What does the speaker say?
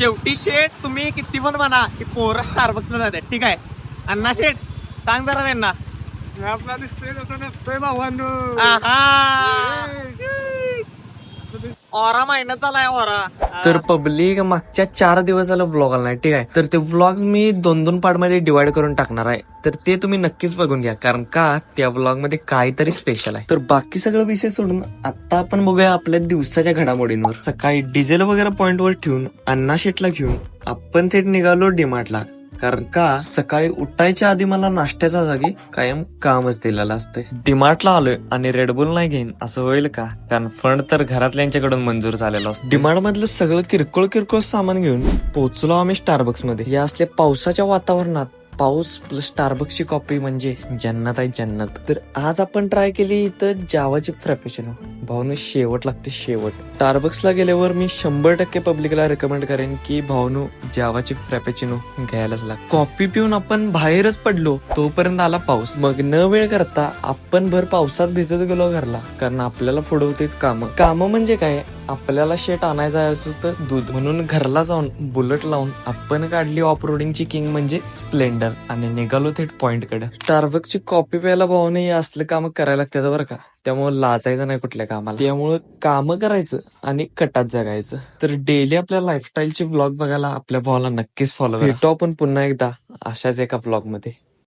शेवटी शेठ तुम्ही किती पण म्हणा की पोरं स्टारबक्सला जातात ठीक आहे. अण्णा शेठ सांग जरा त्यांना. आपला दिसतोय तसं नसतोय भावांनो. ओरा महिना चालाय ओरा. तर पब्लिक मागच्या 4 दिवस झालं व्लॉग आला नाही ठीक आहे. तर ते व्लॉग्स मी 2-2 पार्ट मध्ये डिवाइड करून टाकणार आहे. तर ते तुम्ही नक्कीच बघून घ्या कारण का त्या व्लॉग मध्ये काहीतरी स्पेशल आहे. तर बाकी सगळं विषय सोडून आता आपण बघूया आपल्या दिवसाच्या घडामोडींवर. सकाळी डिझेल वगैरे पॉइंट वर ठेवून अण्णा शेटला घेऊन आपण थेट निघालो डीमार्टला. कारण का सकाळी उठायच्या आधी मला नाश्त्याच्या जागी कायम कामच दिलेलं असतंय. डीमार्टला आलोय आणि रेडबुल नाही घेईन असं होईल का, कारण फंड तर घरातल्यांच्याकडून मंजूर झालेला असतो. डीमार्ट मधलं सगळं किरकोळ सामान घेऊन पोहोचलो आम्ही स्टारबक्स मध्ये. या असल्या पावसाच्या वातावरणात पाऊस प्लस स्टारबक्सची कॉफी म्हणजे जन्नत आहे जन्नत. तर आज आपण ट्राय केली इथं जावाची फ्रॅपेचिनो. भाऊनो शेवट लागते शेवट. स्टारबक्सला गेल्यावर मी 100% पब्लिकला रेकमेंड करेन की भाऊनो जावाची फ्रॅपेचिनो घ्यायलाच लागते. कॉफी पिऊन आपण बाहेरच पडलो तोपर्यंत आला पाऊस. मग न वेळ करता आपण भर पावसात भिजत गेलो घरला, कारण आपल्याला पुढे होते कामं म्हणजे काय, आपल्याला शेट आणायचं होतं दूध, म्हणून घरला जाऊन बुलेट लावून आपण काढली ऑफ रोडिंगची किंग म्हणजे स्प्लेंडर आणि निघालो थेट पॉइंट कडे. स्टारबक्सची कॉफी प्यायला भाऊने असलं काम करायला लागतात बरं का, त्यामुळे लाजायचं नाही कुठल्या कामाला. त्यामुळे कामं करायचं आणि कटात जगायचं. तर डेली आपल्या लाईफस्टाईलचे व्लॉग बघायला आपल्या भावाला नक्कीच फॉलो करा. भेटू आपण पुन्हा एकदा अशाच एका व्लॉग मध्ये.